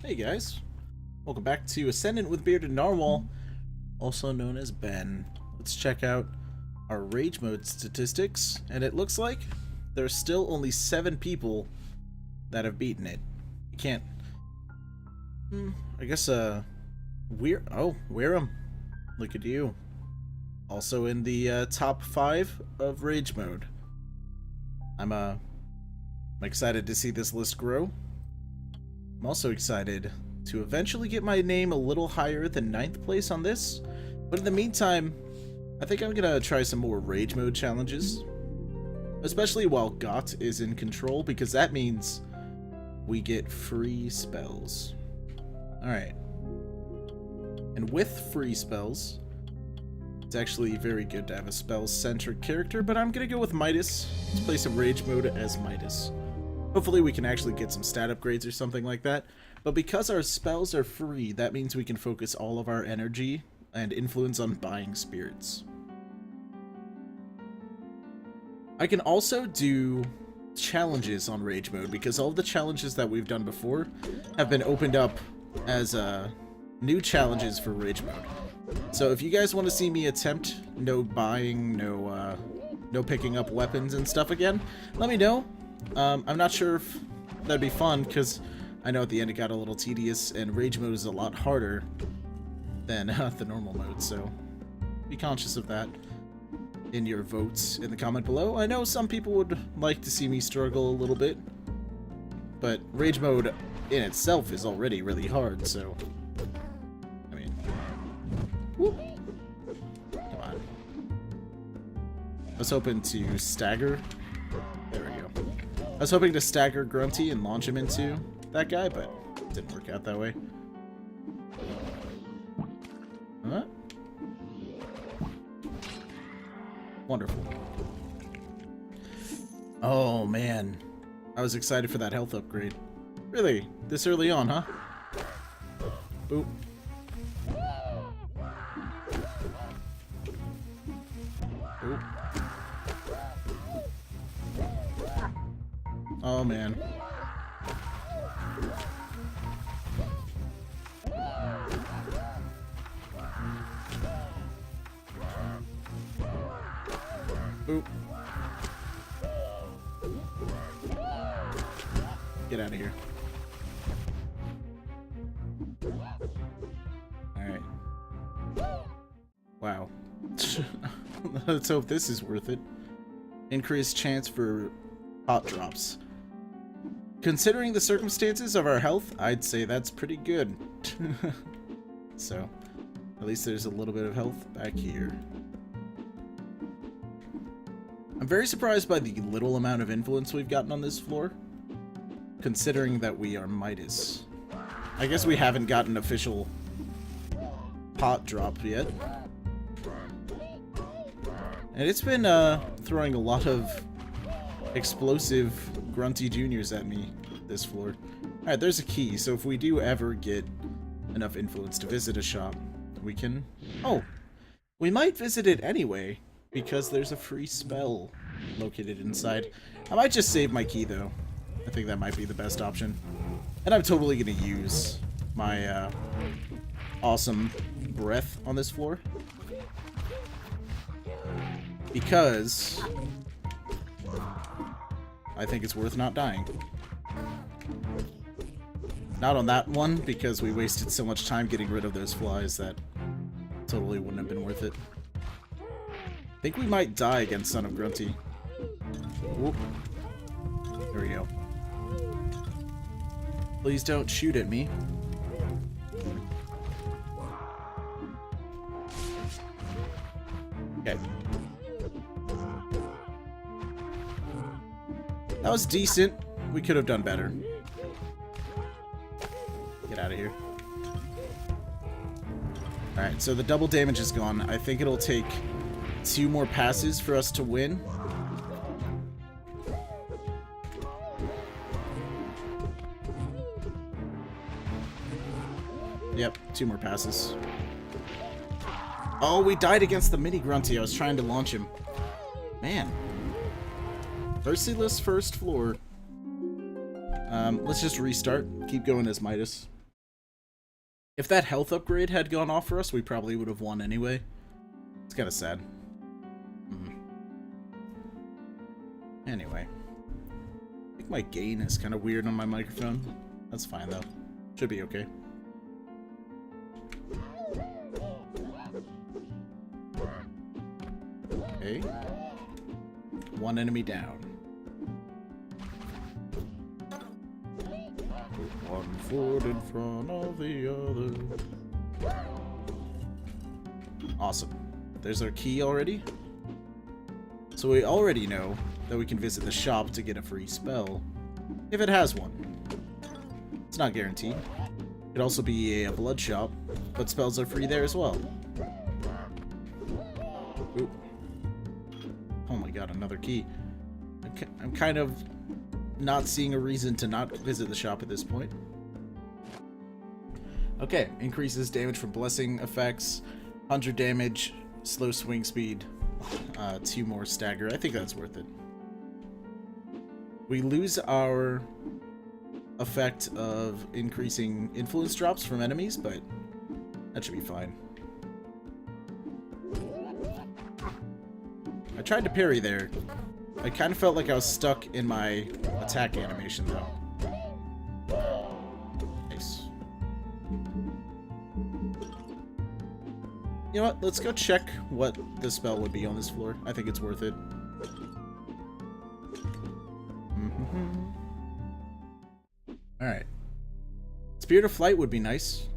Hey guys, welcome back to Ascendant with Bearded Narwhal, also known as Ben. Let's check out our rage mode statistics, and it looks like there's still only 7 people that have beaten it. You can't... I guess, Weir'em. Look at you. Also in the top 5 of rage mode. I'm excited to see this list grow. I'm also excited to eventually get my name a little higher than 9th place on this, but in the meantime, I think I'm gonna try some more rage mode challenges, especially while Ghat is in control, because that means we get free spells. Alright. And with free spells, it's actually very good to have a spell-centric character, but I'm gonna go with Midas. Let's play some rage mode as Midas. Hopefully we can actually get some stat upgrades or something like that. But because our spells are free, that means we can focus all of our energy and influence on buying spirits. I can also do challenges on rage mode, because all of the challenges that we've done before have been opened up as new challenges for rage mode. So if you guys want to see me attempt no buying, no picking up weapons and stuff again, let me know. I'm not sure if that'd be fun, because I know at the end it got a little tedious, and rage mode is a lot harder than the normal mode, so be conscious of that in your votes in the comment below. I know some people would like to see me struggle a little bit, but rage mode in itself is already really hard, so I mean, whoop. Come on. I was hoping to stagger. There we go. I was hoping to stagger Grunty and launch him into that guy, but it didn't work out that way. Huh? Wonderful. Oh, man. I was excited for that health upgrade. Really? This early on, huh? Boop. Boop. Oh, man. Boop. Get out of here. Alright. Wow. Let's hope this is worth it. Increased chance for pot drops. Considering the circumstances of our health, I'd say that's pretty good. So, at least there's a little bit of health back here. I'm very surprised by the little amount of influence we've gotten on this floor, considering that we are Midas. I guess we haven't gotten official pot drop yet. And it's been throwing a lot of explosive Grunty Juniors at me this floor. Alright, there's a key, so if we do ever get enough influence to visit a shop, we can... Oh! We might visit it anyway, because there's a free spell located inside. I might just save my key, though. I think that might be the best option. And I'm totally gonna use my awesome breath on this floor, because I think it's worth not dying. Not on that one, because we wasted so much time getting rid of those flies that totally wouldn't have been worth it. I think we might die against Son of Grunty. Whoop. There we go. Please don't shoot at me. Okay. That was decent. We could have done better. Get out of here. Alright, so the double damage is gone. I think it'll take 2 more passes for us to win. Yep, 2 more passes. Oh, we died against the mini Grunty. I was trying to launch him. Man. Merciless first floor. Let's just restart. Keep going as Midas. If that health upgrade had gone off for us, we probably would have won anyway. It's kind of sad. Anyway. I think my gain is kind of weird on my microphone. That's fine, though. Should be okay. Okay. One enemy down. One foot in front of the other. Awesome. There's our key already. So we already know that we can visit the shop to get a free spell, if it has one. It's not guaranteed. It could also be a blood shop, but spells are free there as well. Ooh. Oh my god, another key. I'm kind of not seeing a reason to not visit the shop at this point. Okay, increases damage from blessing effects, 100 damage, slow swing speed, 2 more stagger. I think that's worth it. We lose our effect of increasing influence drops from enemies, but that should be fine. I tried to parry there. I kind of felt like I was stuck in my attack animation, though. Nice. You know what? Let's go check what the spell would be on this floor. I think it's worth it. Alright. Spirit of Flight would be nice.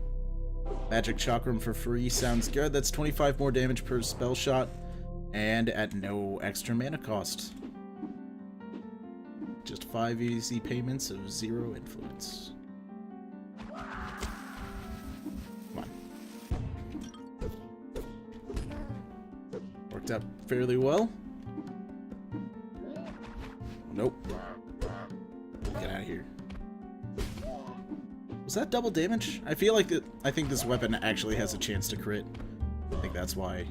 Magic Chakram for free sounds good. That's 25 more damage per spell shot, and at no extra mana cost. Just 5 easy payments of 0 influence. Come on. Worked out fairly well. Nope. Get out of here. Was that double damage? I feel like I think this weapon actually has a chance to crit. I think that's why.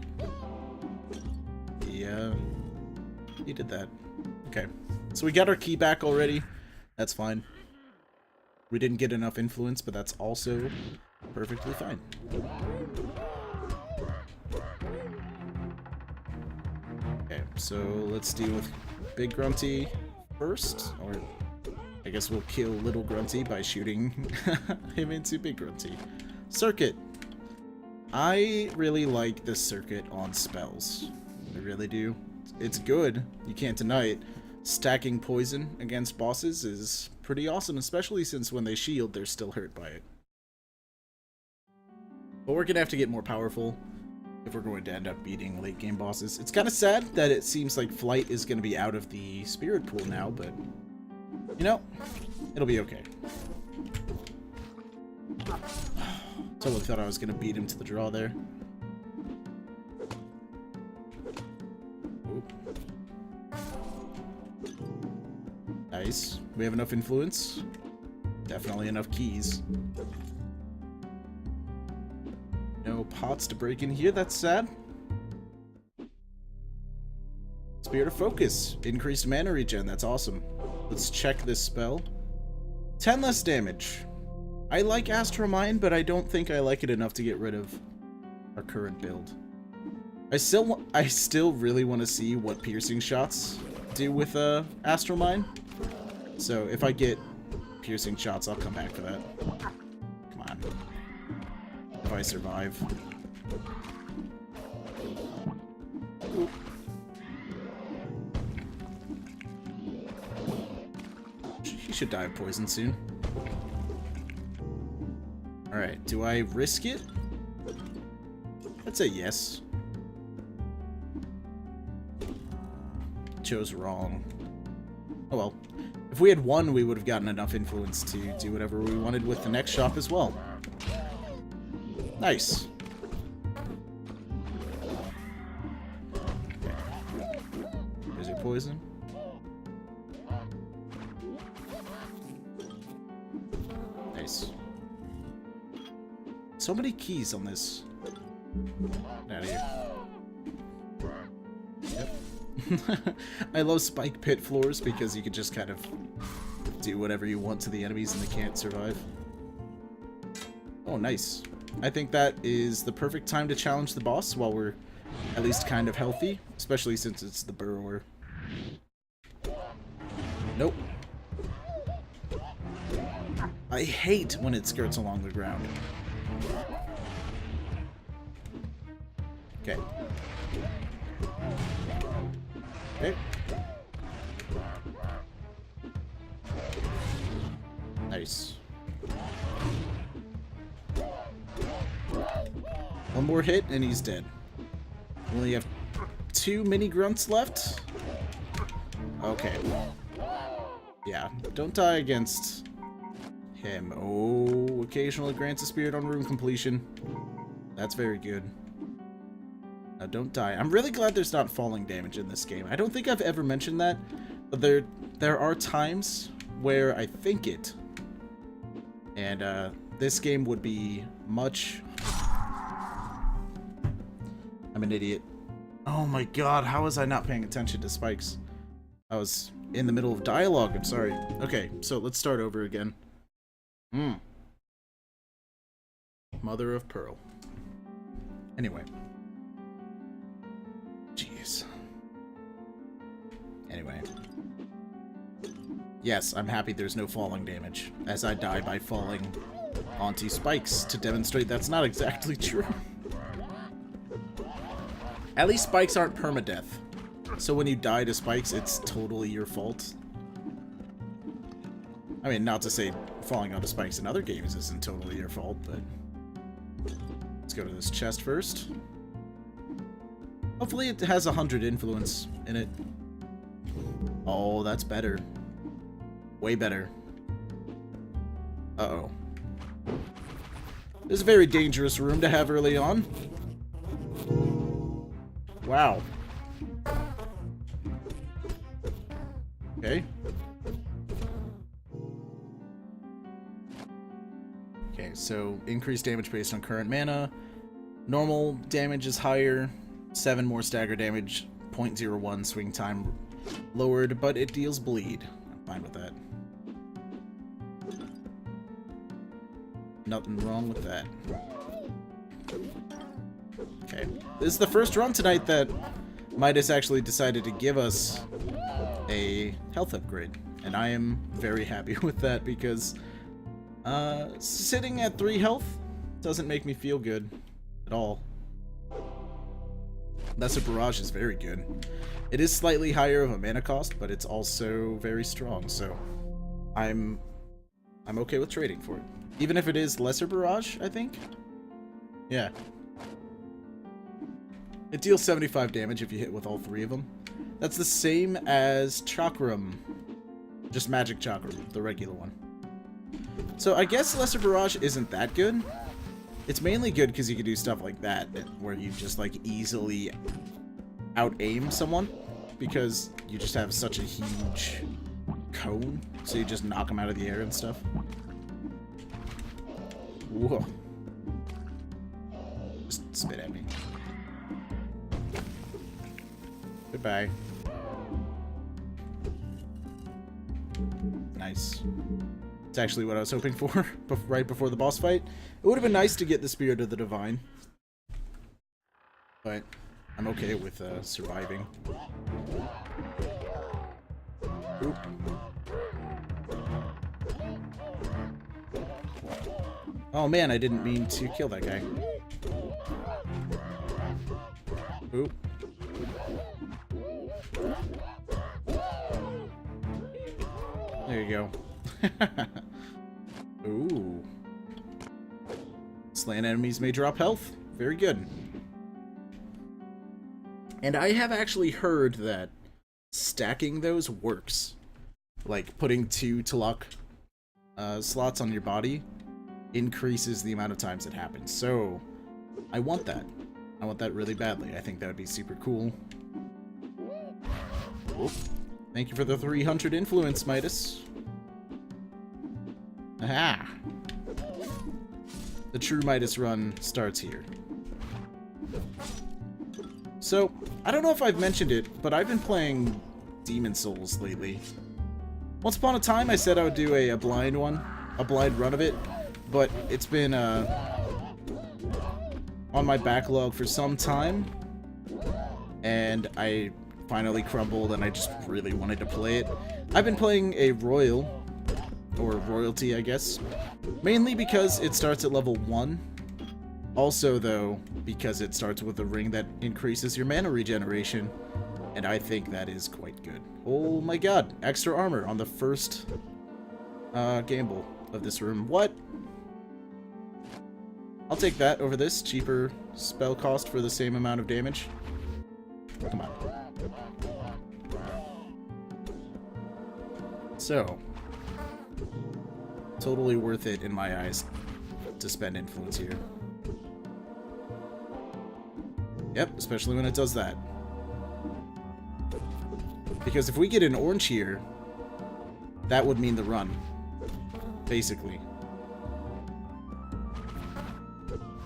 Yeah. He did that. Okay. So we got our key back already. That's fine. We didn't get enough influence, but that's also perfectly fine. Okay, so let's deal with Big Grunty first, or I guess we'll kill Little Grunty by shooting him into Big Grunty. Circuit. I really like this circuit on spells. I really do. It's good. You can't deny it. Stacking poison against bosses is pretty awesome, especially since when they shield, they're still hurt by it. But we're gonna have to get more powerful if we're going to end up beating late game bosses. It's kind of sad that it seems like Flight is going to be out of the spirit pool now, but you know, it'll be okay. Totally thought I was going to beat him to the draw there. Oop. Nice. We have enough influence. Definitely enough keys. No pots to break in here, that's sad. Spirit of Focus. Increased mana regen, that's awesome. Let's check this spell. 10 less damage. I like Astral Mind, but I don't think I like it enough to get rid of our current build. I still really want to see what piercing shots do with Astral Mind. So if I get piercing shots, I'll come back for that. Come on. If I survive. Ooh. He should die of poison soon. Alright, do I risk it? I'd say yes. Chose wrong. Oh well. If we had won, we would have gotten enough influence to do whatever we wanted with the next shop as well. Nice. Okay. There's your poison. Nice. So many keys on this. Get out of here. Yep. I love spike pit floors because you can just kind of do whatever you want to the enemies and they can't survive. Oh, nice. I think that is the perfect time to challenge the boss while we're at least kind of healthy, especially since it's the burrower. Nope. I hate when it skirts along the ground. Okay. Okay. Nice. One more hit and he's dead. We only have 2 mini grunts left. Okay. Yeah, don't die against him. Oh, occasionally grants a spirit on room completion. That's very good. Now don't die. I'm really glad there's not falling damage in this game. I don't think I've ever mentioned that, but there are times where I think it. And this game would be much... I'm an idiot. Oh my god, how was I not paying attention to spikes? I was in the middle of dialogue, I'm sorry. Okay, so let's start over again. Mother of Pearl. Anyway. Jeez. Anyway. Yes, I'm happy there's no falling damage, as I die by falling onto spikes to demonstrate that's not exactly true. At least spikes aren't permadeath. So when you die to spikes, it's totally your fault. I mean, not to say falling onto spikes in other games isn't totally your fault, but... Let's go to this chest first. Hopefully it has 100 influence in it. Oh, that's better. Way better. Uh-oh. This is a very dangerous room to have early on. Wow. Okay. Okay, so increased damage based on current mana. Normal damage is higher. 7 more stagger damage. 0.01 swing time lowered, but it deals bleed. I'm fine with that. Nothing wrong with that. Okay. This is the first run tonight that Midas actually decided to give us a health upgrade. And I am very happy with that because sitting at 3 health doesn't make me feel good at all. Lesser Barrage is very good. It is slightly higher of a mana cost, but it's also very strong, so I'm okay with trading for it. Even if it is Lesser Barrage, I think? Yeah. It deals 75 damage if you hit with all 3 of them. That's the same as Chakram. Just Magic Chakram, the regular one. So I guess Lesser Barrage isn't that good. It's mainly good because you can do stuff like that, where you just like easily out-aim someone, because you just have such a huge cone, so you just knock them out of the air and stuff. Whoa. Just spit at me. Goodbye. Nice. It's actually what I was hoping for right before the boss fight. It would have been nice to get the Spirit of the Divine, but I'm okay with surviving. Oop. Oh man, I didn't mean to kill that guy. Oop. There you go. Ooh. Slain enemies may drop health. Very good. And I have actually heard that stacking those works. Like putting 2 Tulak slots on your body increases the amount of times it happens. So I want that. I want that really badly. I think that would be super cool. Oop. Thank you for the 300 influence, Midas. Aha! The true Midas run starts here. So, I don't know if I've mentioned it, but I've been playing Demon Souls lately. Once upon a time, I said I would do a blind run of it, but it's been on my backlog for some time, and I finally crumbled, and I just really wanted to play it. I've been playing a Royal, or Royalty, I guess, mainly because it starts at level 1. Also, though, because it starts with a ring that increases your mana regeneration, and I think that is quite good. Oh my god, extra armor on the first gamble of this room. What? I'll take that over this. Cheaper spell cost for the same amount of damage. Come on. So, totally worth it in my eyes to spend influence here. Yep, especially when it does that. Because if we get an orange here, that would mean the run. Basically.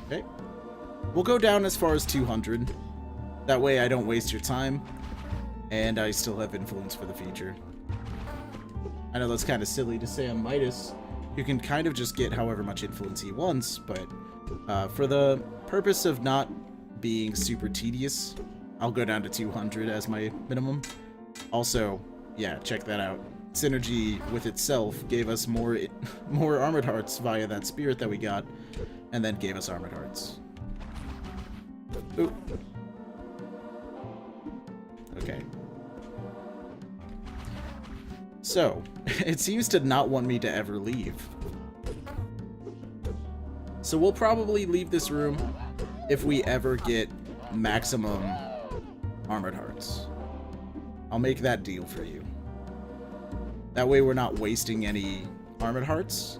Okay. We'll go down as far as 200. That way I don't waste your time, and I still have influence for the future. I know that's kind of silly to say on Midas. You can kind of just get however much influence he wants, but for the purpose of not being super tedious, I'll go down to 200 as my minimum. Also, yeah, check that out. Synergy with itself gave us more armored hearts via that spirit that we got, and then gave us armored hearts. Ooh. Okay. So, it seems to not want me to ever leave. So we'll probably leave this room if we ever get maximum armored hearts. I'll make that deal for you. That way we're not wasting any armored hearts.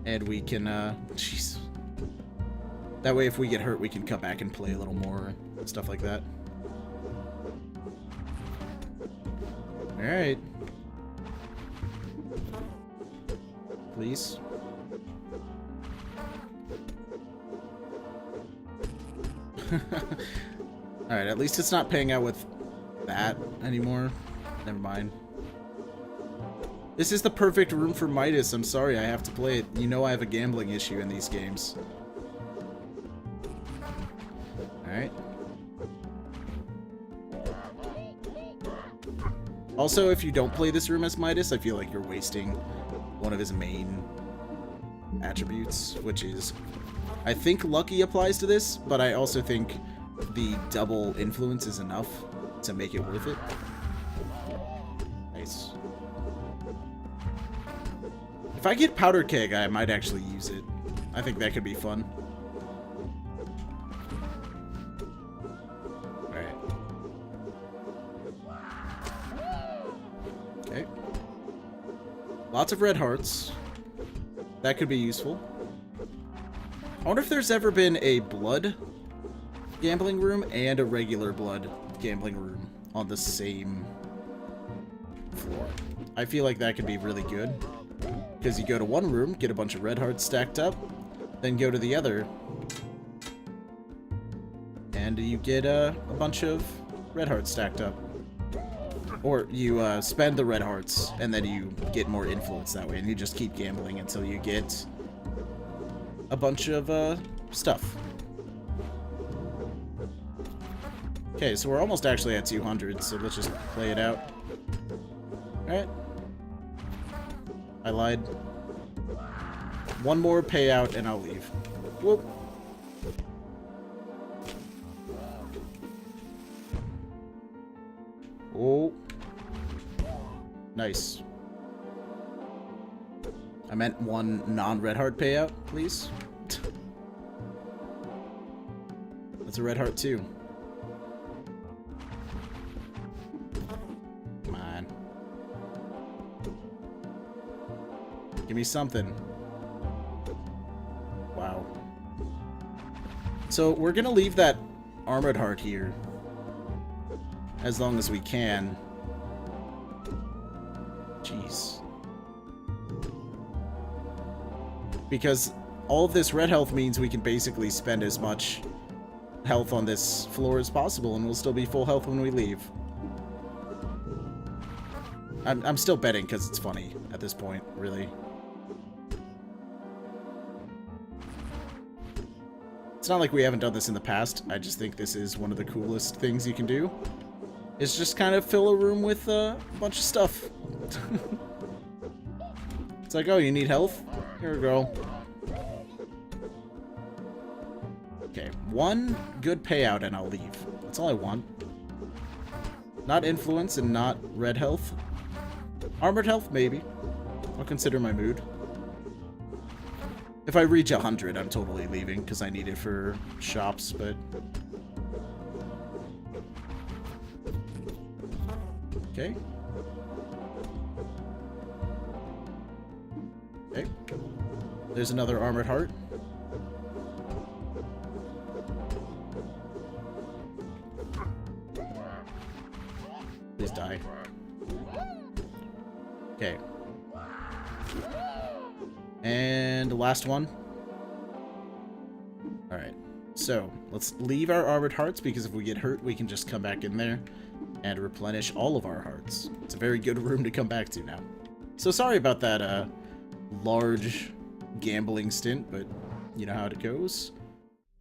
And we can, jeez. That way if we get hurt, we can come back and play a little more, stuff like that. Alright. Please. Alright, at least it's not paying out with that anymore. Never mind. This is the perfect room for Midas. I'm sorry, I have to play it. You know I have a gambling issue in these games. Alright. Also, if you don't play this room as Midas, I feel like you're wasting one of his main attributes, which is... I think Lucky applies to this, but I also think the double influence is enough to make it worth it. Nice. If I get Powder Keg, I might actually use it. I think that could be fun. Alright. Okay. Lots of red hearts. That could be useful. I wonder if there's ever been a blood gambling room and a regular blood gambling room on the same floor. I feel like that could be really good. Because you go to one room, get a bunch of red hearts stacked up, then go to the other, and you get a bunch of red hearts stacked up. Or you spend the red hearts, and then you get more influence that way, and you just keep gambling until you get a bunch of stuff. Okay, so we're almost actually at 200, so let's just play it out. Alright. I lied. One more payout and I'll leave. Whoop. Oh. Nice. I meant one non-red heart payout, please. That's a red heart too. Come on. Give me something. Wow. So we're gonna leave that armored heart here as long as we can. Jeez. Because all of this red health means we can basically spend as much health on this floor as possible, and we'll still be full health when we leave. I'm still betting because it's funny at this point, really. It's not like we haven't done this in the past. I just think this is one of the coolest things you can do. Is just kind of fill a room with a bunch of stuff. It's like, oh, you need health? Here we go. Okay, one good payout and I'll leave. That's all I want. Not influence and not red health. Armored health, maybe. I'll consider my mood. If I reach 100, I'm totally leaving because I need it for shops, but... Okay. Okay. There's another armored heart. Please die. Okay. And the last one. Alright. So, let's leave our armored hearts, because if we get hurt, we can just come back in there and replenish all of our hearts. It's a very good room to come back to now. So sorry about that, large gambling stint, but you know how it goes.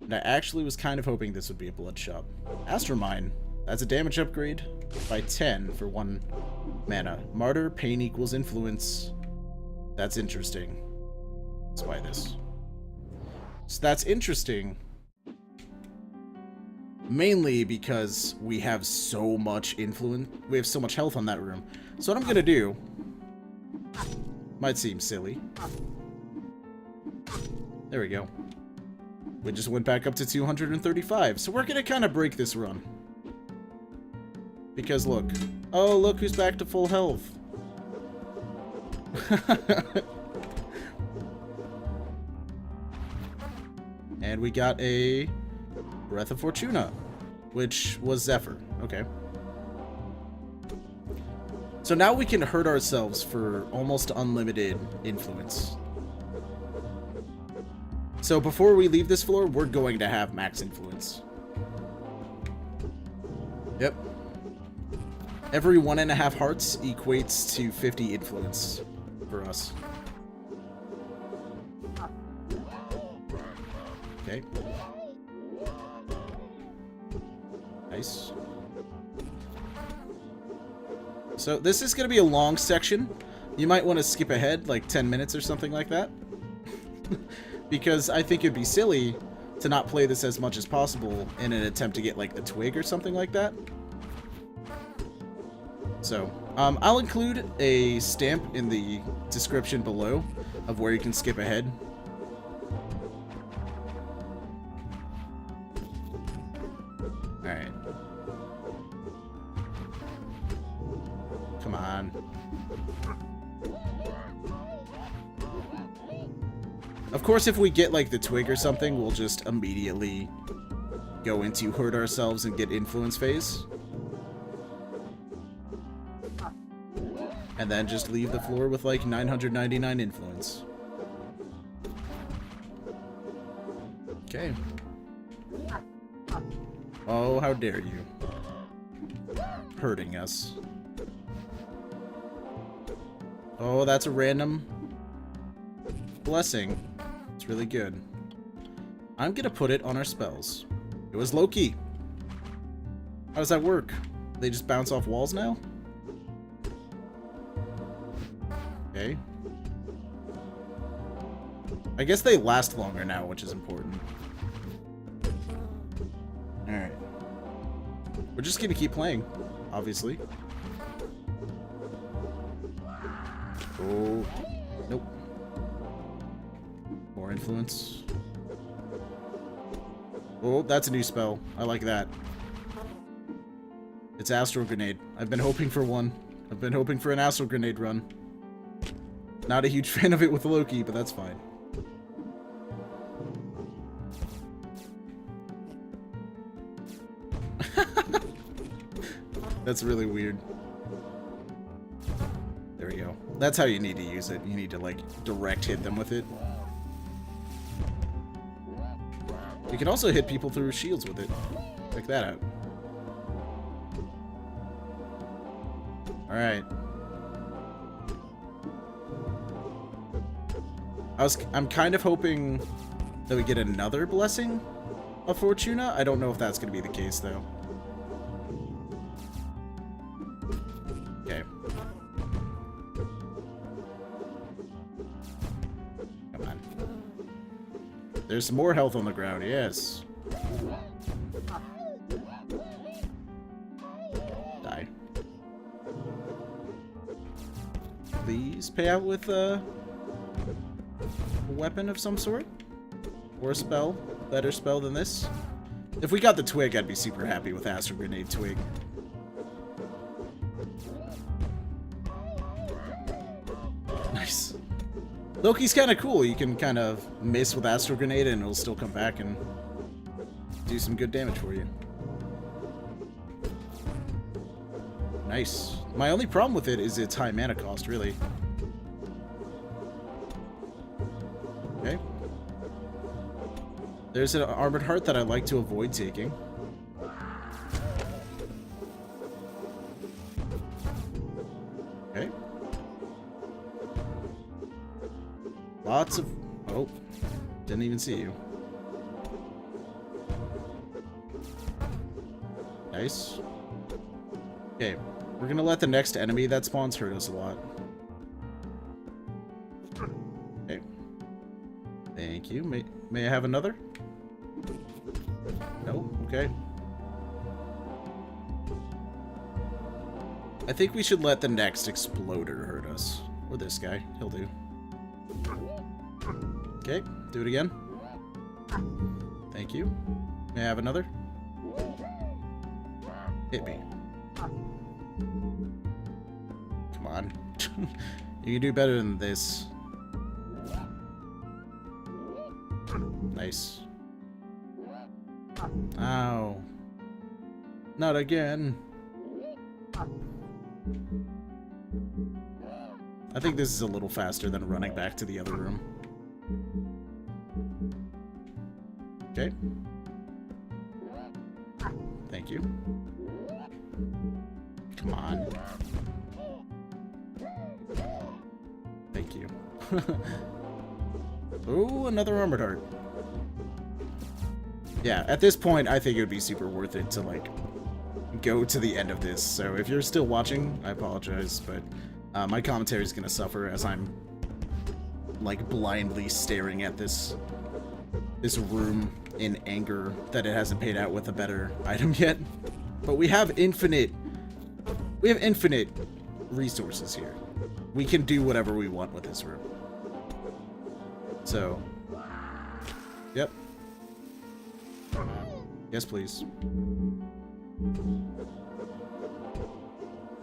And I actually was kind of hoping this would be a blood shop. Astromine. That's a damage upgrade by 10 for 1 mana. Martyr, pain equals influence. That's interesting. Let's buy this. So that's interesting. Mainly because we have so much influence. We have so much health on that room. So what I'm gonna do... Might seem silly. There we go. We just went back up to 235. So we're gonna kind of break this run. Because look. Oh, look who's back to full health. And we got a Breath of Fortuna, which was Zephyr. Okay. So now we can hurt ourselves for almost unlimited influence. So before we leave this floor, we're going to have max influence. Yep. Every 1.5 hearts equates to 50 influence for us. Okay. Nice. So this is going to be a long section. You might want to skip ahead like 10 minutes or something like that. Because I think it'd be silly to not play this as much as possible in an attempt to get like the twig or something like that. So, I'll include a stamp in the description below of where you can skip ahead. Alright. Come on. Of course, if we get like the twig or something, we'll just immediately go into hurt ourselves and get influence phase. And then just leave the floor with like 999 influence. Okay. Oh, how dare you. Hurting us. Oh, that's a random blessing. It's really good. I'm gonna put it on our spells. It was Loki. How does that work? They just bounce off walls now? Okay. I guess they last longer now, which is important. Alright. We're just gonna keep playing, obviously. Oh. Nope. More influence. Oh, that's a new spell. I like that. It's Astral Grenade. I've been hoping for one. I've been hoping for an Astral Grenade run. Not a huge fan of it with Loki, but that's fine. That's really weird. There we go. That's how you need to use it. You need to, like, direct hit them with it. You can also hit people through shields with it. Check that out. Alright. I'm kind of hoping that we get another Blessing of Fortuna. I don't know if that's going to be the case, though. Okay. Come on. There's some more health on the ground, yes. Die. Please pay out with a weapon of some sort? Or a spell? Better spell than this? If we got the twig, I'd be super happy with Astral Grenade twig. Nice. Loki's kind of cool. You can kind of miss with Astral Grenade and it'll still come back and do some good damage for you. Nice. My only problem with it is its high mana cost, really. Okay. There's an Armored Heart that I like to avoid taking. Okay. Lots of... Oh. Didn't even see you. Nice. Okay. We're gonna let the next enemy that spawns hurt us a lot. Okay. Thank you. May I have another? No? Okay. I think we should let the next exploder hurt us. Or this guy. He'll do. Okay. Do it again. Thank you. May I have another? Hit me. Come on. You can do better than this. Nice. Ow. Not again. I think this is a little faster than running back to the other room. Okay. Thank you. Come on. Thank you. Ooh, another Armored Heart. Yeah, at this point, I think it would be super worth it to, like, go to the end of this. So if you're still watching, I apologize, but my commentary is going to suffer as I'm, like, blindly staring at this room in anger that it hasn't paid out with a better item yet. But we have infinite resources here. We can do whatever we want with this room. So, yep. Yes, please.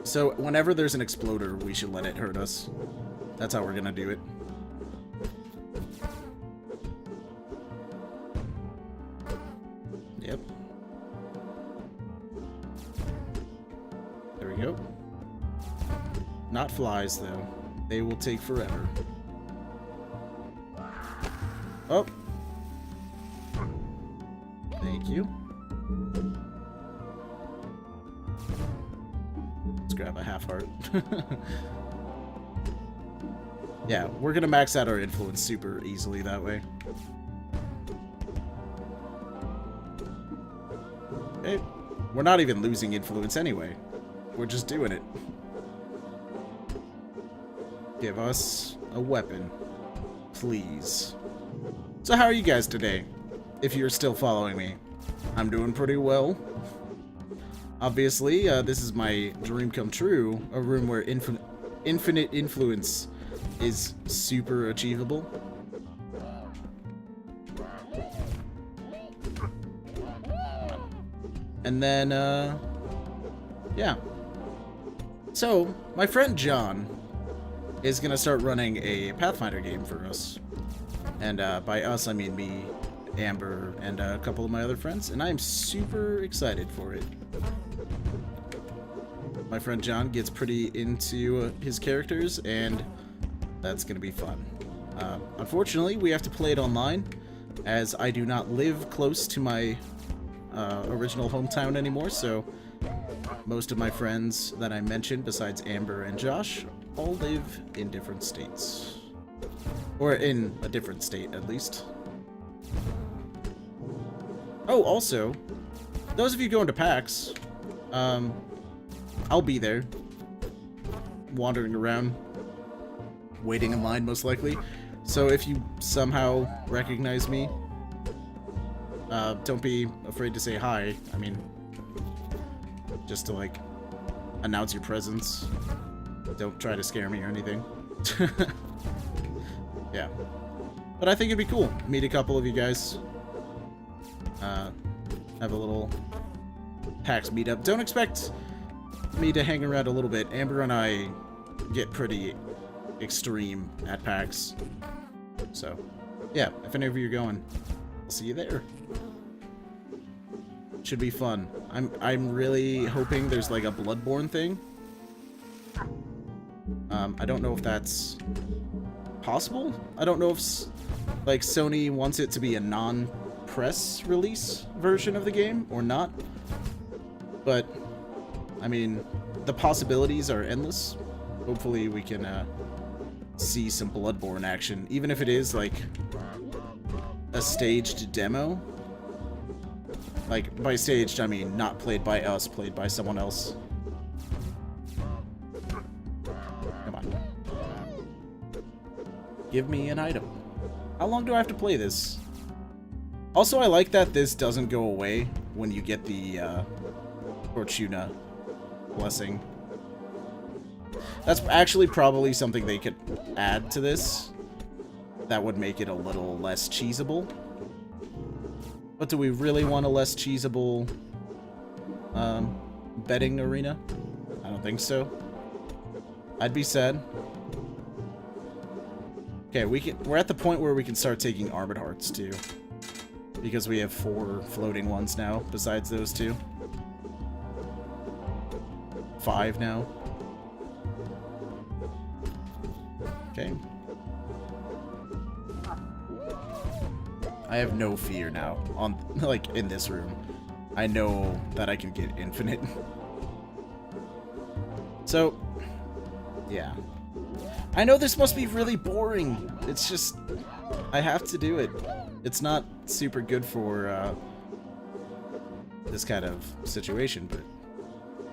So, whenever there's an exploder, we should let it hurt us. That's how we're gonna do it. Yep. There we go. Not flies, though. They will take forever. Oh. Thank you. Let's grab a half heart. Yeah, we're gonna max out our influence super easily that way. Okay. We're not even losing influence anyway. We're just doing it. Give us a weapon, please. So how are you guys today? If you're still following me, I'm doing pretty well. Obviously, this is my dream come true, a room where infinite influence is super achievable. And then, yeah. So, my friend John is gonna start running a Pathfinder game for us. And by us, I mean me, Amber, and a couple of my other friends, and I'm super excited for it. My friend John gets pretty into his characters, and that's gonna be fun. Unfortunately, we have to play it online, as I do not live close to my original hometown anymore, so most of my friends that I mentioned, besides Amber and Josh, all live in different states. Or in a different state, at least. Oh, also, those of you going to PAX, I'll be there, wandering around, waiting in line most likely. So if you somehow recognize me, don't be afraid to say hi. I mean, just to like announce your presence. Don't try to scare me or anything. Yeah. But I think it'd be cool. Meet a couple of you guys. Have a little PAX meetup. Don't expect me to hang around a little bit. Amber and I get pretty extreme at PAX. So, yeah, if any of you are going, I'll see you there. Should be fun. I'm really hoping there's like a Bloodborne thing. I don't know if that's possible. I don't know if like Sony wants it to be a non-press release version of the game or not. But I mean, the possibilities are endless. Hopefully we can see some Bloodborne action, even if it is like a staged demo. Like, by staged, I mean not played by us, played by someone else. Come on. Give me an item. How long do I have to play this? Also, I like that this doesn't go away when you get the Fortuna blessing. That's actually probably something they could add to this that would make it a little less cheesable. But do we really want a less cheesable betting arena? I don't think so. I'd be sad. Okay, we're at the point where we can start taking Armored Hearts too. Because we have 4 floating ones now, besides those 2. 5 now. Okay. I have no fear now on like in this room. I know that I can get infinite. So, yeah. I know this must be really boring. It's just I have to do it. It's not super good for this kind of situation, but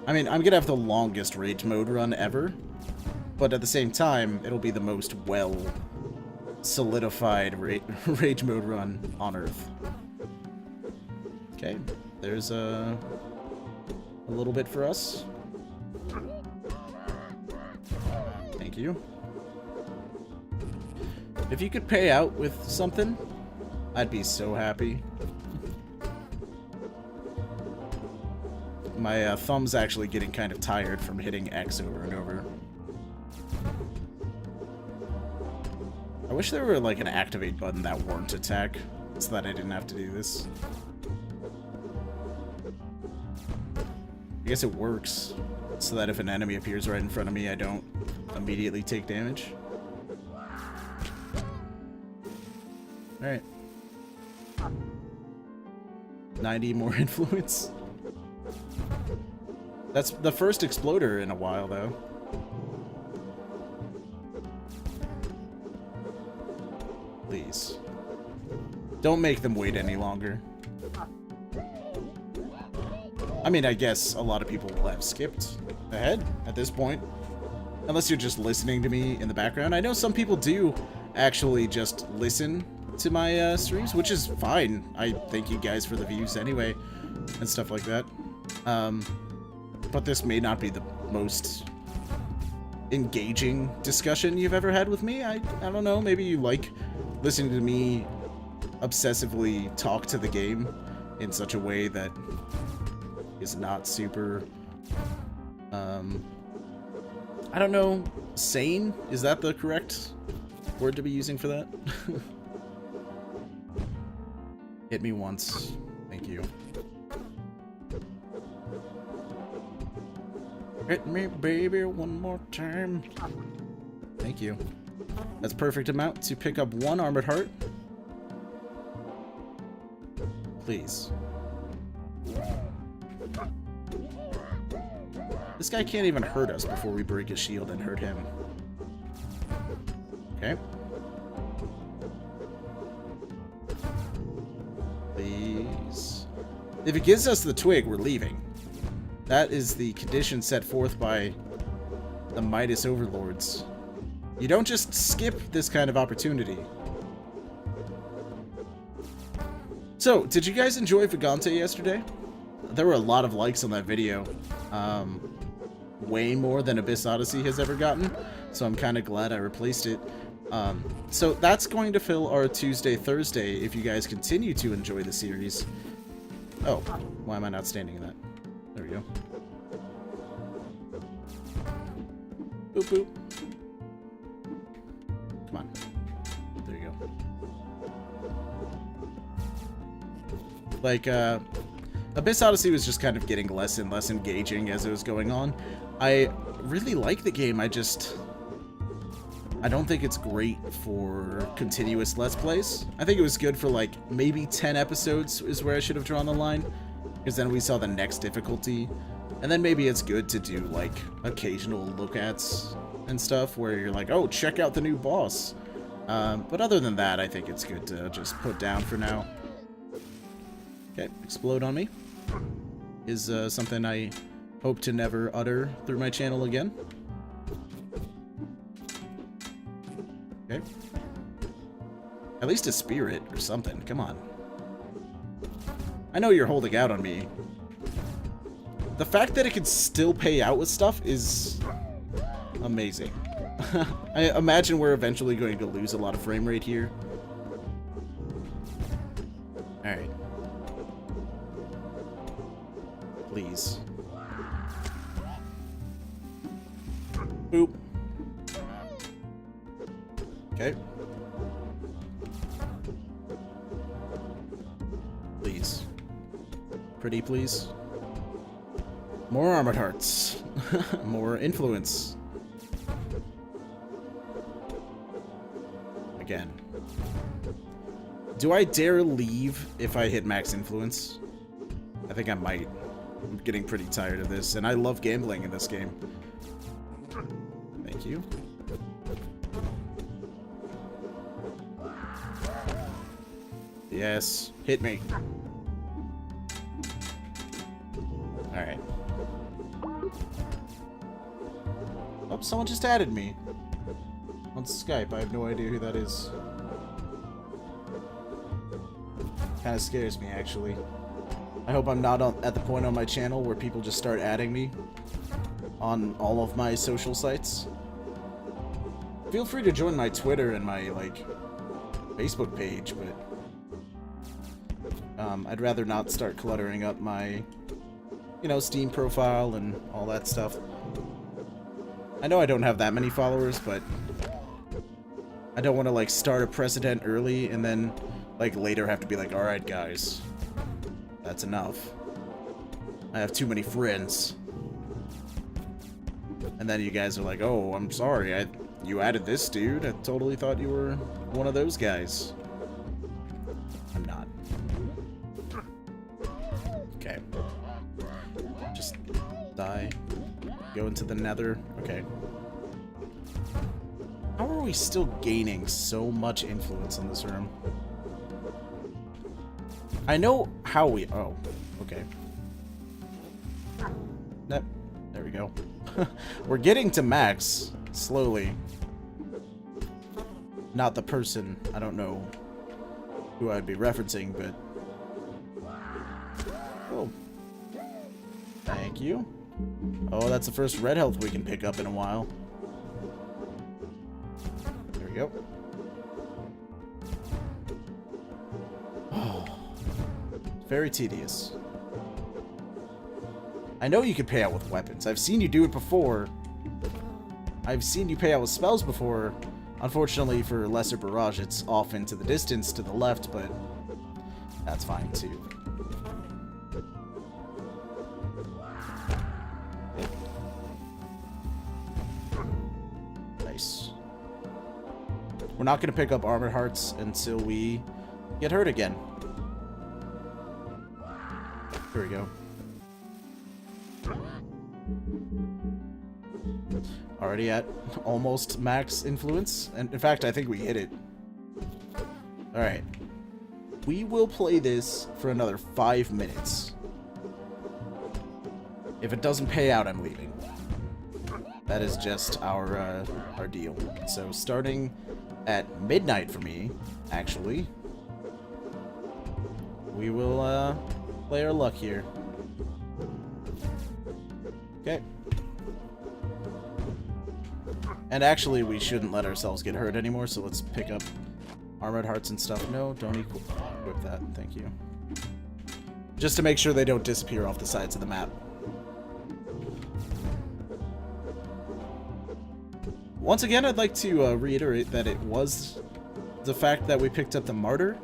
I mean, I'm gonna have the longest rage mode run ever, but at the same time, it'll be the most well solidified rage mode run on Earth. Okay, there's a little bit for us. Thank you. If you could pay out with something, I'd be so happy. My thumb's actually getting kind of tired from hitting X over and over. I wish there were like an activate button that weren't attack, so that I didn't have to do this. I guess it works, so that if an enemy appears right in front of me, I don't immediately take damage. Alright. 90 more influence. That's the first exploder in a while, though. Please. Don't make them wait any longer. I mean, I guess a lot of people will have skipped ahead at this point. Unless you're just listening to me in the background. I know some people do actually just listen to my streams, which is fine. I thank you guys for the views anyway, and stuff like that. But this may not be the most engaging discussion you've ever had with me. I don't know, maybe you like listening to me obsessively talk to the game in such a way that is not super, I don't know, sane? Is that the correct word to be using for that? Hit me once. Thank you. Hit me, baby, one more time. Thank you. That's perfect amount to pick up 1 Armored Heart. Please. This guy can't even hurt us before we break his shield and hurt him. Okay. Please. If it gives us the twig, we're leaving. That is the condition set forth by the Midas overlords. You don't just skip this kind of opportunity. So, did you guys enjoy Vagante yesterday? There were a lot of likes on that video. Way more than Abyss Odyssey has ever gotten, so I'm kind of glad I replaced it. So that's going to fill our Tuesday, Thursday if you guys continue to enjoy the series. Oh, why am I not standing in that? There we go. Boop, boop. Come on. There you go. Like, Abyss Odyssey was just kind of getting less and less engaging as it was going on. I really like the game, I don't think it's great for continuous Let's Plays. I think it was good for like maybe 10 episodes is where I should have drawn the line, because then we saw the next difficulty, and then maybe it's good to do like occasional look-ats and stuff where you're like, oh, check out the new boss. But other than that, I think it's good to just put down for now. Okay, explode on me is something I hope to never utter through my channel again. Okay. At least a spirit or something. Come on. I know you're holding out on me. The fact that it can still pay out with stuff is amazing. I imagine we're eventually going to lose a lot of frame rate here. Alright. Please. Boop. Okay. Please. Pretty, please. More armored hearts. More influence. Again. Do I dare leave if I hit max influence? I think I might. I'm getting pretty tired of this, and I love gambling in this game. Thank you. Yes, hit me. Alright. Oh, someone just added me. On Skype, I have no idea who that is. Kinda scares me, actually. I hope I'm not at the point on my channel where people just start adding me on all of my social sites. Feel free to join my Twitter and my, like, Facebook page, but I'd rather not start cluttering up my, you know, Steam profile and all that stuff. I know I don't have that many followers, but I don't want to, like, start a precedent early and then, like, later have to be like, alright, guys. That's enough. I have too many friends. And then you guys are like, oh, I'm sorry, you added this dude. I totally thought you were one of those guys. I'm not. Okay. Just die. Go into the nether. Okay. How are we still gaining so much influence in this room? I know how we... Oh, okay. Nope. There we go. We're getting to max, slowly. Not the person. I don't know who I'd be referencing, but... Oh. Thank you. Oh, that's the first red health we can pick up in a while. There we go. Oh. Very tedious. I know you can pay out with weapons. I've seen you do it before. I've seen you pay out with spells before. Unfortunately, for Lesser Barrage, it's off into the distance to the left, but that's fine too. Nice. We're not going to pick up Armored Hearts until we get hurt again. Here we go. Already at almost max influence. And in fact, I think we hit it. Alright. We will play this for another 5 minutes. If it doesn't pay out, I'm leaving. That is just our deal. So starting at midnight for me, actually, we will play our luck here. Okay. And actually, we shouldn't let ourselves get hurt anymore, so let's pick up armored hearts and stuff. No, don't equip that. Thank you. Just to make sure they don't disappear off the sides of the map. Once again, I'd like to reiterate that it was the fact that we picked up the Martyr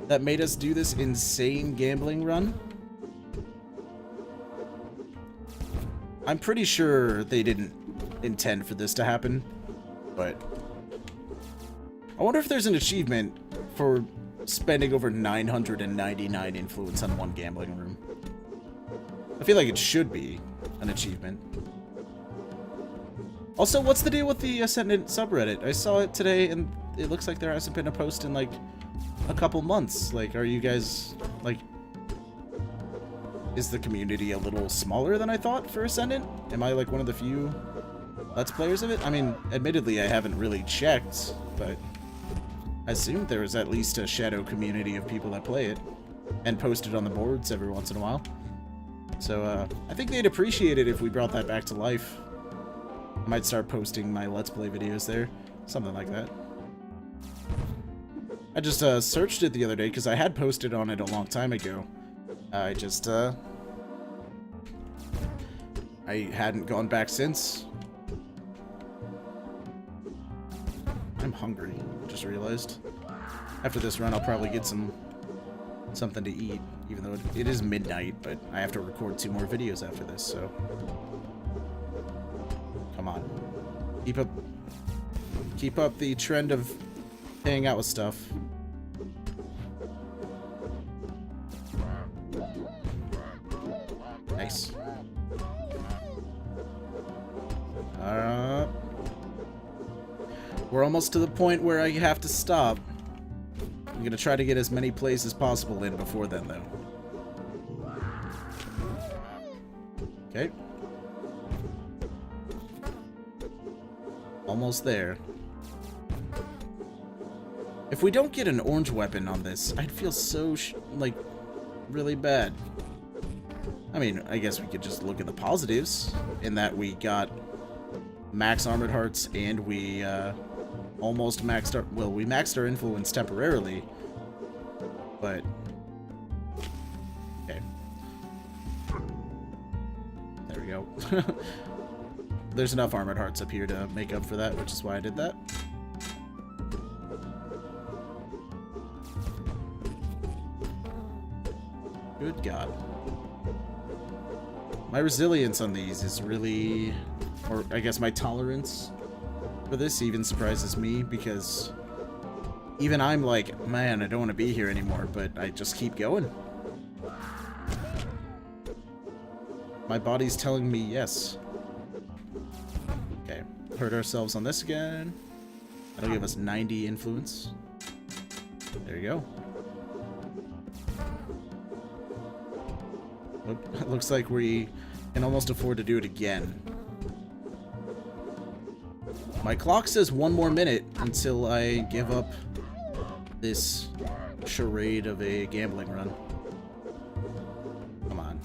that made us do this insane gambling run. I'm pretty sure they didn't intend for this to happen, but I wonder if there's an achievement for spending over 999 influence on one gambling room. I feel like it should be an achievement. Also, what's the deal with the Ascendant subreddit? I saw it today, and it looks like there hasn't been a post in, like, a couple months. Like, are you guys, like... Is the community a little smaller than I thought for Ascendant? Am I, like, one of the few Let's Players of it? I mean, admittedly, I haven't really checked, but I assumed there was at least a shadow community of people that play it, and post it on the boards every once in a while. So, I think they'd appreciate it if we brought that back to life. I might start posting my Let's Play videos there. Something like that. I just searched it the other day because I had posted on it a long time ago. I just, I hadn't gone back since. I'm hungry, just realized. After this run, I'll probably get something to eat, even though it is midnight, but I have to record 2 more videos after this, so... Come on. Keep up the trend of hanging out with stuff. Nice. We're almost to the point where I have to stop. I'm gonna try to get as many plays as possible in before then, though. Okay. Almost there. If we don't get an orange weapon on this, I'd feel so, like, really bad. I mean, I guess we could just look at the positives, in that we got max armored hearts, and we, almost maxed our... Well, we maxed our influence temporarily, but... Okay. There we go. There's enough armored hearts up here to make up for that, which is why I did that. Good God. My resilience on these is really... Or, I guess my tolerance for this even surprises me, because even I'm like, man, I don't want to be here anymore, but I just keep going. My body's telling me yes. Okay, hurt ourselves on this again. That'll give us 90 influence. There you go. Oop, it looks like we can almost afford to do it again. My clock says 1 more minute until I give up this charade of a gambling run. Come on.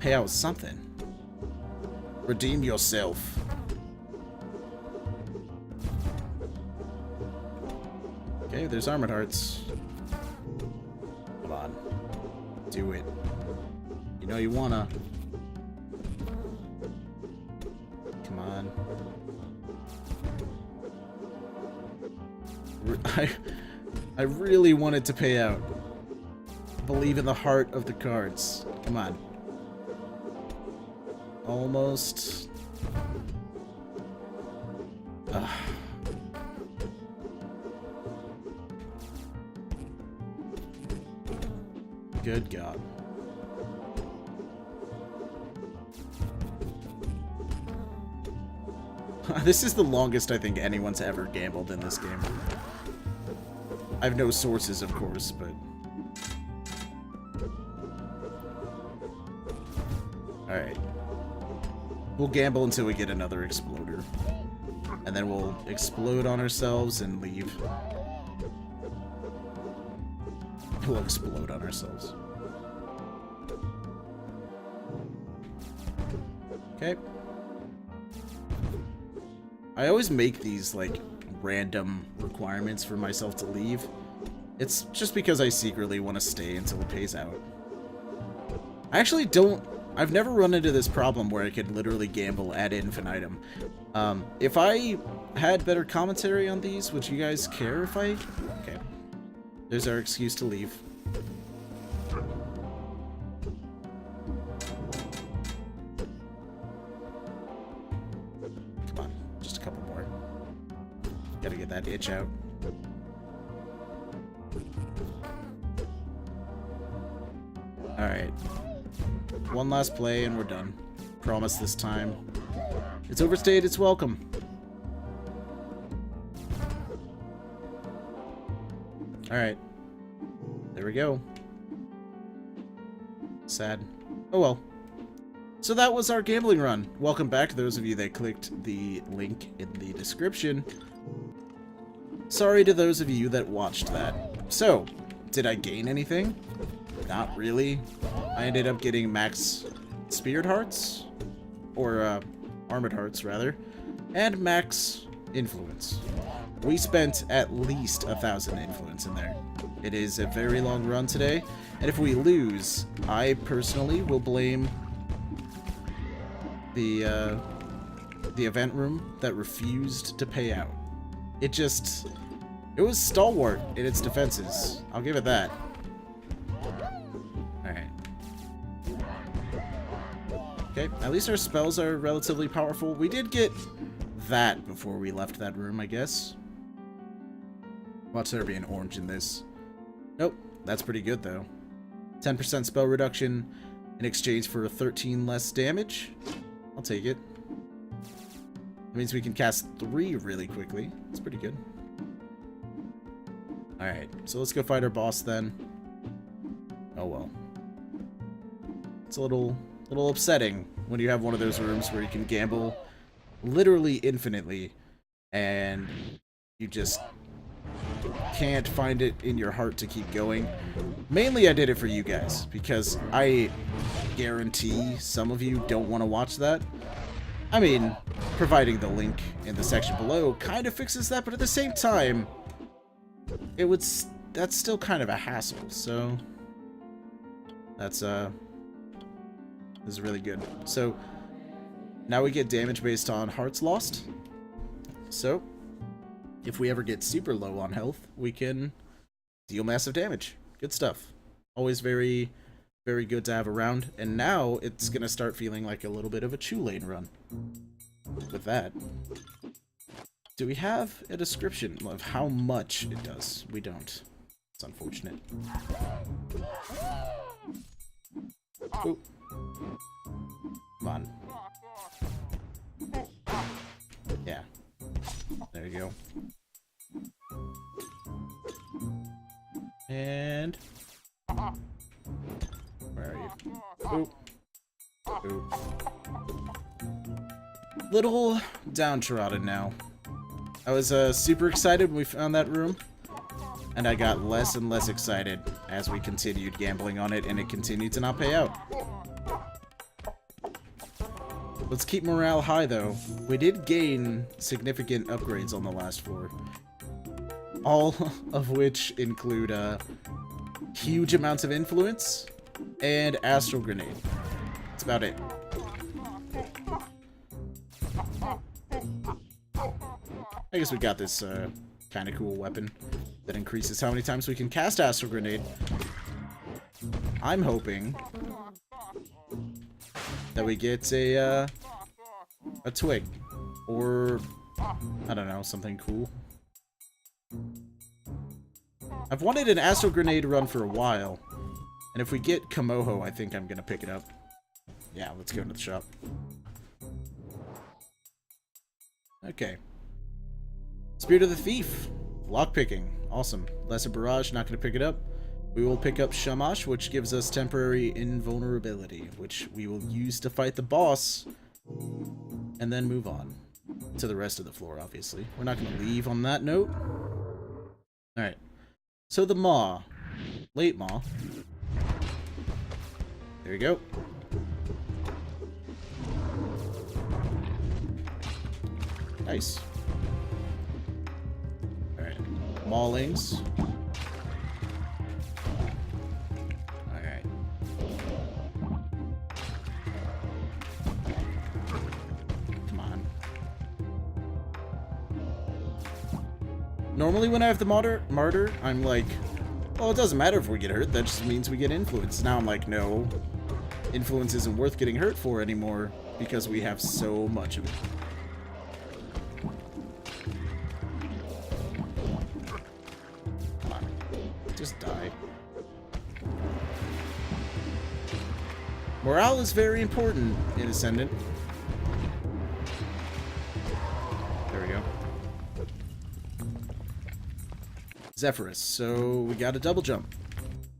Pay out something. Redeem yourself. Okay, there's armored hearts. Come on. Do it. You know you wanna. Come on. I really wanted to pay out. Believe in the heart of the cards. Come on. Almost. Ugh. Good God. This is the longest I think anyone's ever gambled in this game. I have no sources, of course, but... Alright. We'll gamble until we get another exploder. And then we'll explode on ourselves and leave. We'll explode on ourselves. Okay. I always make these, like, random requirements for myself to leave. It's just because I secretly want to stay until it pays out. I actually don't... I've never run into this problem where I could literally gamble ad infinitum. If I had better commentary on these, would you guys care if I... Okay. There's our excuse to leave. Come on, just a couple more. Gotta get that itch out. Alright. One last play and we're done. Promise this time. It's overstayed its welcome. Alright. There we go. Sad. Oh well. So that was our gambling run. Welcome back to those of you that clicked the link in the description. Sorry to those of you that watched that. So, did I gain anything? Not really. I ended up getting max Spirit Hearts, or Armored Hearts rather, and max Influence. We spent at least 1,000 Influence in there. It is a very long run today, and if we lose, I personally will blame the event room that refused to pay out. It was stalwart in its defenses. I'll give it that. Okay, at least our spells are relatively powerful. We did get that before we left that room, I guess. Watch there be an orange in this. Nope, that's pretty good though. 10% spell reduction in exchange for 13 less damage. I'll take it. That means we can cast 3 really quickly. That's pretty good. Alright, so let's go fight our boss then. Oh well. It's a little upsetting when you have one of those rooms where you can gamble literally infinitely and you just can't find it in your heart to keep going. Mainly I did it for you guys because I guarantee some of you don't want to watch that. I mean, providing the link in the section below kind of fixes that, but at the same time that's still kind of a hassle, so that's this is really good. So now we get damage based on hearts lost. So if we ever get super low on health, we can deal massive damage. Good stuff. Always very, very good to have around. And now it's gonna start feeling like a little bit of a Chew Lane run. With that, do we have a description of how much it does? We don't. It's unfortunate. Ooh. Come on. Yeah. There you go. And... where are you? Ooh. Ooh. Little downtrodden now. I was super excited when we found that room, and I got less and less excited as we continued gambling on it, and it continued to not pay out. Let's keep morale high, though. We did gain significant upgrades on the last floor. All of which include huge amounts of influence and Astral Grenade. That's about it. I guess we got this kind of cool weapon that increases how many times we can cast Astral Grenade. I'm hoping that we get a twig, or I don't know, something cool. I've wanted an Astral Grenade run for a while, and if we get Komoho, I think I'm gonna pick it up. Yeah, let's go into the shop. Okay. Spirit of the Thief. Lockpicking. Awesome. Lesser Barrage, not gonna pick it up. We will pick up Shamash, which gives us temporary invulnerability, which we will use to fight the boss, and then move on to the rest of the floor, obviously. We're not going to leave on that note. Alright. So the Maw. Late Maw. There you go. Nice. Alright. Maulings. Alright. Come on. Normally when I have the martyr, I'm like, well, it doesn't matter if we get hurt, that just means we get influence. Now I'm like, no. Influence isn't worth getting hurt for anymore because we have so much of it. Just die. Morale is very important in Ascendant. There we go. Zephyrus. So we got a double jump.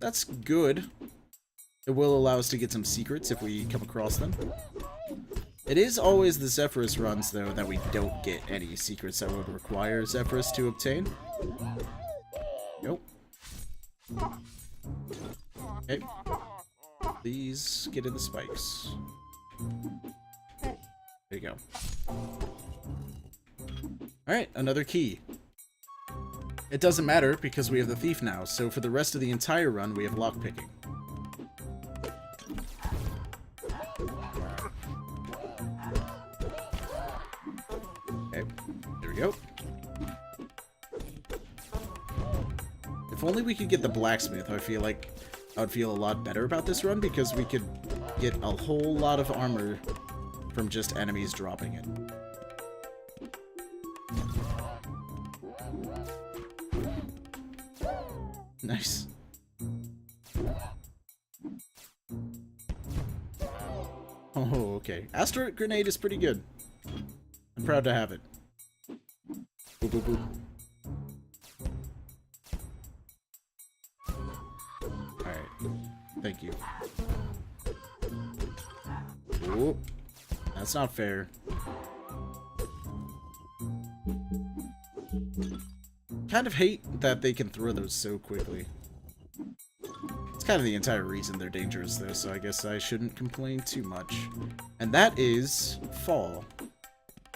That's good. It will allow us to get some secrets if we come across them. It is always the Zephyrus runs, though, that we don't get any secrets that would require Zephyrus to obtain. Nope. Okay. Please get in the spikes. There you go. Alright, another key. It doesn't matter because we have the thief now, so for the rest of the entire run we have lockpicking. Okay, there we go. If only we could get the blacksmith, I feel like I would feel a lot better about this run because we could get a whole lot of armor from just enemies dropping it. Nice. Oh, okay. Asteroid grenade is pretty good. I'm proud to have it. Boop, boop, boop. Thank you. Ooh, that's not fair. Kind of hate that they can throw those so quickly. It's kind of the entire reason they're dangerous, though, so I guess I shouldn't complain too much. And that is fall.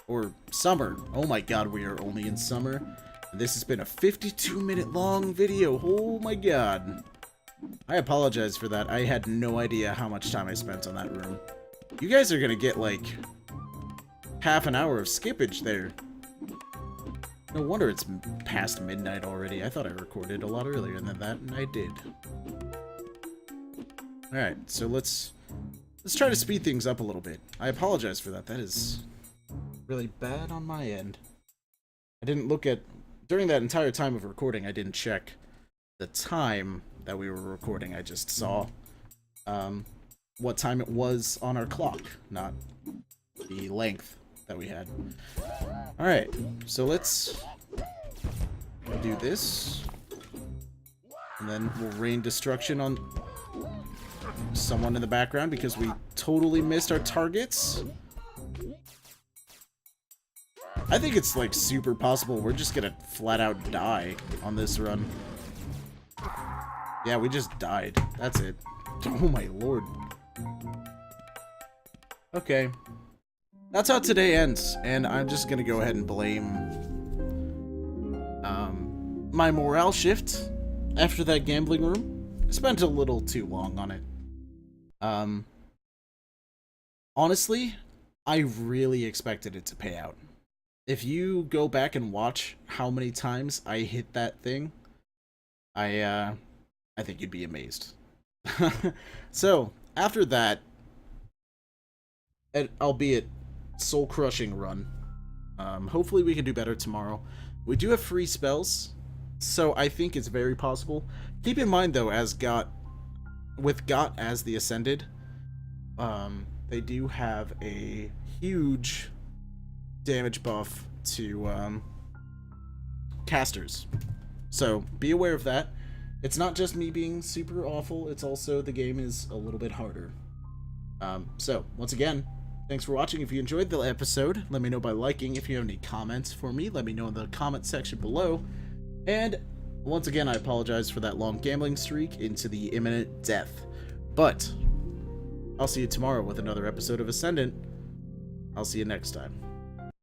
Or summer. Oh my god, we are only in summer. This has been a 52-minute long video. Oh my god. I apologize for that. I had no idea how much time I spent on that room. You guys are gonna get, like, half an hour of skippage there. No wonder it's past midnight already. I thought I recorded a lot earlier than that, and I did. Alright, so let's try to speed things up a little bit. I apologize for that. That is really bad on my end. I didn't look at... During that entire time of recording, I didn't check the time that we were recording. I just saw what time it was on our clock, not the length that we had. Alright, so let's do this. And then we'll rain destruction on someone in the background because we totally missed our targets. I think it's like super possible we're just gonna flat out die on this run. Yeah, we just died. That's it. Oh my lord. Okay. That's how today ends, and I'm just gonna go ahead and blame my morale shift after that gambling room. I spent a little too long on it. Honestly, I really expected it to pay out. If you go back and watch how many times I hit that thing, I think you'd be amazed. So, after that, albeit soul-crushing run, hopefully we can do better tomorrow. We do have free spells, so I think it's very possible. Keep in mind, though, with Ghat as the Ascended, they do have a huge damage buff to casters. So, be aware of that. It's not just me being super awful, it's also the game is a little bit harder. So, once again, thanks for watching. If you enjoyed the episode, let me know by liking. If you have any comments for me, let me know in the comment section below. And once again, I apologize for that long gambling streak into the imminent death. But I'll see you tomorrow with another episode of Ascendant. I'll see you next time.